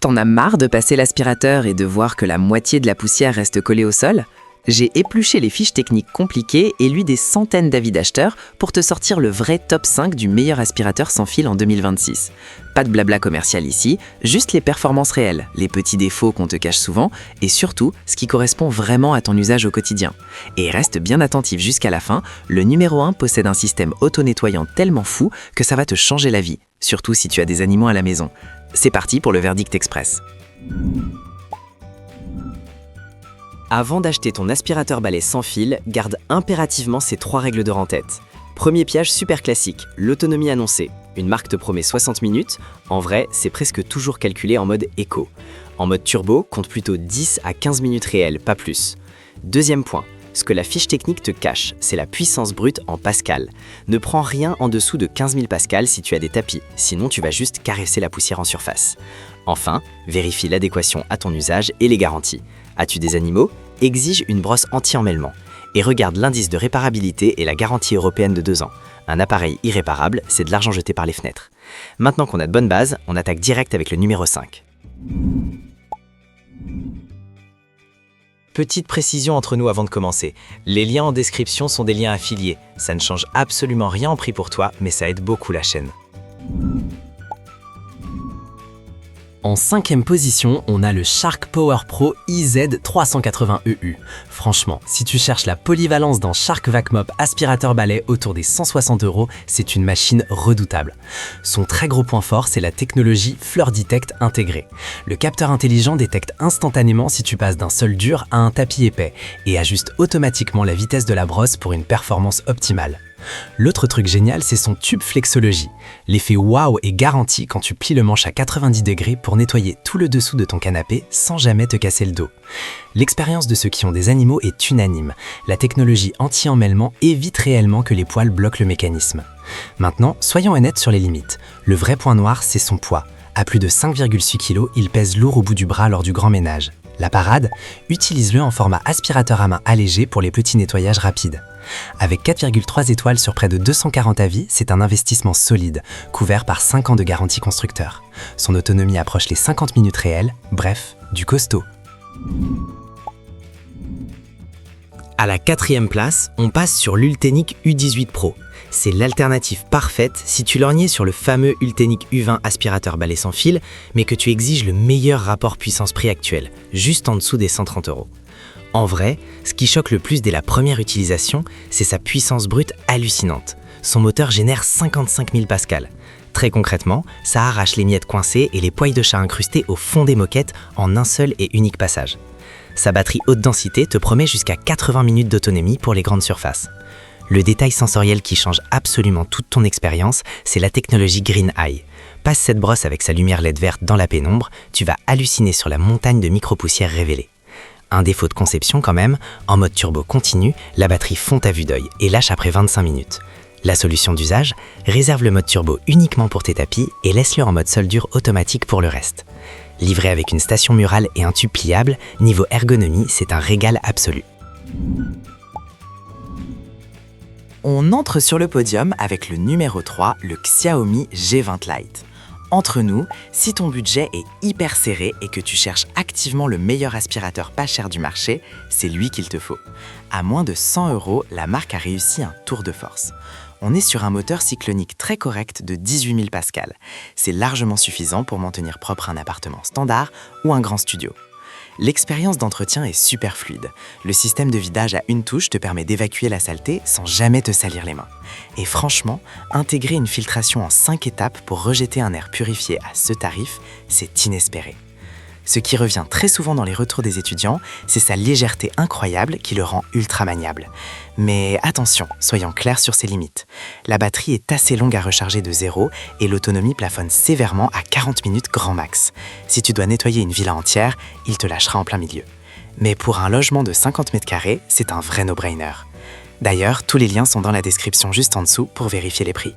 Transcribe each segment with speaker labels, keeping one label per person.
Speaker 1: T'en as marre de passer l'aspirateur et de voir que la moitié de la poussière reste collée au sol? J'ai épluché les fiches techniques compliquées et lu des centaines d'avis d'acheteurs pour te sortir le vrai top 5 du meilleur aspirateur sans fil en 2026. Pas de blabla commercial ici, juste les performances réelles, les petits défauts qu'on te cache souvent et surtout ce qui correspond vraiment à ton usage au quotidien. Et reste bien attentif jusqu'à la fin, le numéro 1 possède un système auto-nettoyant tellement fou que ça va te changer la vie, surtout si tu as des animaux à la maison. C'est parti pour le verdict express. Avant d'acheter ton aspirateur balai sans fil, garde impérativement ces 3 règles d'or en tête. Premier piège super classique, l'autonomie annoncée. Une marque te promet 60 minutes, en vrai, c'est presque toujours calculé en mode éco. En mode turbo, compte plutôt 10 à 15 minutes réelles, pas plus. Deuxième point, ce que la fiche technique te cache, c'est la puissance brute en pascal. Ne prends rien en dessous de 15 000 pascal si tu as des tapis, sinon tu vas juste caresser la poussière en surface. Enfin, vérifie l'adéquation à ton usage et les garanties. As-tu des animaux? Exige une brosse anti-emmêlement. Et regarde l'indice de réparabilité et la garantie européenne de 2 ans. Un appareil irréparable, c'est de l'argent jeté par les fenêtres. Maintenant qu'on a de bonnes bases, on attaque direct avec le numéro 5. Petite précision entre nous avant de commencer. Les liens en description sont des liens affiliés. Ça ne change absolument rien en prix pour toi, mais ça aide beaucoup la chaîne. En 5e position, on a le Shark Power Pro IZ380EU. Franchement, si tu cherches la polyvalence d'un Shark Vac-Mop aspirateur balai autour des 160 €, c'est une machine redoutable. Son très gros point fort, c'est la technologie Fleur Detect intégrée. Le capteur intelligent détecte instantanément si tu passes d'un sol dur à un tapis épais et ajuste automatiquement la vitesse de la brosse pour une performance optimale. L'autre truc génial, c'est son tube flexologie. L'effet waouh est garanti quand tu plies le manche à 90 degrés pour nettoyer tout le dessous de ton canapé sans jamais te casser le dos. L'expérience de ceux qui ont des animaux est unanime. La technologie anti-emmêlement évite réellement que les poils bloquent le mécanisme. Maintenant, soyons honnêtes sur les limites. Le vrai point noir, c'est son poids. À plus de 5,6 kg, il pèse lourd au bout du bras lors du grand ménage. La parade, utilise-le en format aspirateur à main allégé pour les petits nettoyages rapides. Avec 4,3 étoiles sur près de 240 avis, c'est un investissement solide, couvert par 5 ans de garantie constructeur. Son autonomie approche les 50 minutes réelles, bref, du costaud. À la 4e place, on passe sur l'Ultenic U18 Pro. C'est l'alternative parfaite si tu lorgnais sur le fameux Ultenic U20 aspirateur balai sans fil, mais que tu exiges le meilleur rapport puissance-prix actuel, juste en dessous des 130 €. En vrai, ce qui choque le plus dès la première utilisation, c'est sa puissance brute hallucinante. Son moteur génère 55 000 pascal. Très concrètement, ça arrache les miettes coincées et les poils de chat incrustés au fond des moquettes en un seul et unique passage. Sa batterie haute densité te promet jusqu'à 80 minutes d'autonomie pour les grandes surfaces. Le détail sensoriel qui change absolument toute ton expérience, c'est la technologie Green Eye. Passe cette brosse avec sa lumière LED verte dans la pénombre, tu vas halluciner sur la montagne de micro-poussières révélée. Un défaut de conception quand même, en mode turbo continu, la batterie fond à vue d'œil et lâche après 25 minutes. La solution d'usage, réserve le mode turbo uniquement pour tes tapis et laisse-le en mode sol dur automatique pour le reste. Livré avec une station murale et un tube pliable, niveau ergonomie, c'est un régal absolu. On entre sur le podium avec le numéro 3, le Xiaomi G20 Lite. Entre nous, si ton budget est hyper serré et que tu cherches activement le meilleur aspirateur pas cher du marché, c'est lui qu'il te faut. À moins de 100 €, la marque a réussi un tour de force. On est sur un moteur cyclonique très correct de 18 000 pascal. C'est largement suffisant pour maintenir propre un appartement standard ou un grand studio. L'expérience d'entretien est super fluide. Le système de vidage à une touche te permet d'évacuer la saleté sans jamais te salir les mains. Et franchement, intégrer une filtration en 5 étapes pour rejeter un air purifié à ce tarif, c'est inespéré. Ce qui revient très souvent dans les retours des étudiants, c'est sa légèreté incroyable qui le rend ultra maniable. Mais attention, soyons clairs sur ses limites. La batterie est assez longue à recharger de 0 et l'autonomie plafonne sévèrement à 40 minutes grand max. Si tu dois nettoyer une villa entière, il te lâchera en plein milieu. Mais pour un logement de 50 mètres carrés, c'est un vrai no-brainer. D'ailleurs, tous les liens sont dans la description juste en dessous pour vérifier les prix.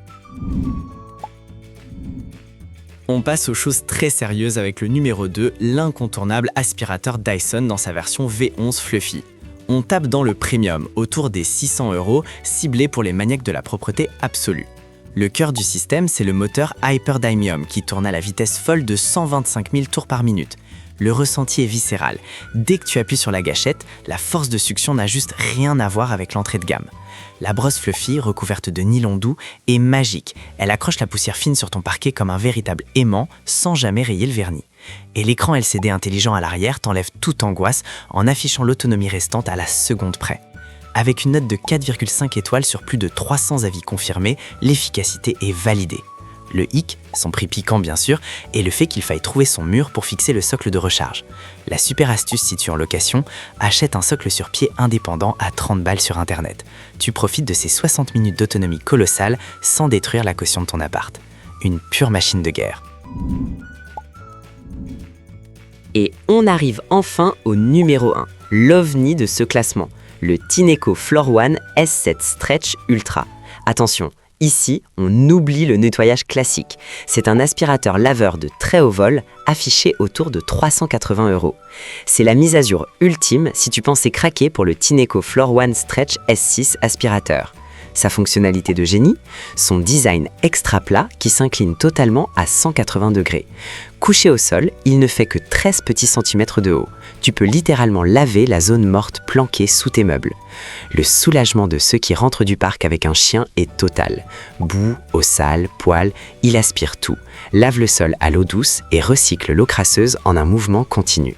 Speaker 1: On passe aux choses très sérieuses avec le numéro 2, l'incontournable aspirateur Dyson dans sa version V11 Fluffy. On tape dans le premium, autour des 600 €, ciblé pour les maniaques de la propreté absolue. Le cœur du système, c'est le moteur Hyperdymium qui tourne à la vitesse folle de 125 000 tours par minute. Le ressenti est viscéral. Dès que tu appuies sur la gâchette, la force de succion n'a juste rien à voir avec l'entrée de gamme. La brosse Fluffy, recouverte de nylon doux, est magique. Elle accroche la poussière fine sur ton parquet comme un véritable aimant, sans jamais rayer le vernis. Et l'écran LCD intelligent à l'arrière t'enlève toute angoisse en affichant l'autonomie restante à la seconde près. Avec une note de 4,5 étoiles sur plus de 300 avis confirmés, l'efficacité est validée. Le hic, son prix piquant bien sûr, est le fait qu'il faille trouver son mur pour fixer le socle de recharge. La super astuce si tu es en location, achète un socle sur pied indépendant à 30 balles sur internet. Tu profites de ces 60 minutes d'autonomie colossale sans détruire la caution de ton appart. Une pure machine de guerre.
Speaker 2: Et on arrive enfin au numéro 1, l'ovni de ce classement, le Tineco Floor One S7 Stretch Ultra. Attention, ici, on oublie le nettoyage classique. C'est un aspirateur laveur de très haut vol, affiché autour de 380 €. C'est la mise à jour ultime si tu pensais craquer pour le Tineco Floor One Stretch S6 aspirateur. Sa fonctionnalité de génie, son design extra plat qui s'incline totalement à 180 degrés. Couché au sol, il ne fait que 13 petits centimètres de haut. Tu peux littéralement laver la zone morte planquée sous tes meubles. Le soulagement de ceux qui rentrent du parc avec un chien est total. Boue, eau sale, poils, il aspire tout, lave le sol à l'eau douce et recycle l'eau crasseuse en un mouvement continu.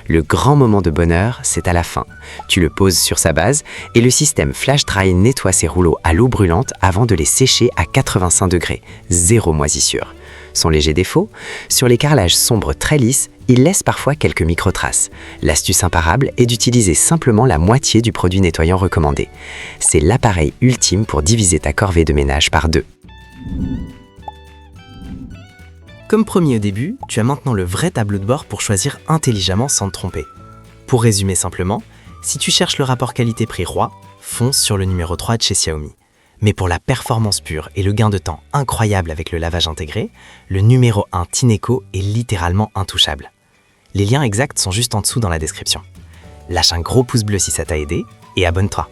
Speaker 2: Le grand moment de bonheur, c'est à la fin. Tu le poses sur sa base et le système Flash Dry nettoie ses rouleaux à l'eau brûlante avant de les sécher à 85 degrés. Zéro moisissure. Son léger défaut, sur les carrelages sombres très lisses, il laisse parfois quelques micro-traces. L'astuce imparable est d'utiliser simplement la moitié du produit nettoyant recommandé. C'est l'appareil ultime pour diviser ta corvée de ménage par 2.
Speaker 1: Comme promis au début, tu as maintenant le vrai tableau de bord pour choisir intelligemment sans te tromper. Pour résumer simplement, si tu cherches le rapport qualité-prix roi, fonce sur le numéro 3 de chez Xiaomi. Mais pour la performance pure et le gain de temps incroyable avec le lavage intégré, le numéro 1 Tineco est littéralement intouchable. Les liens exacts sont juste en dessous dans la description. Lâche un gros pouce bleu si ça t'a aidé et abonne-toi.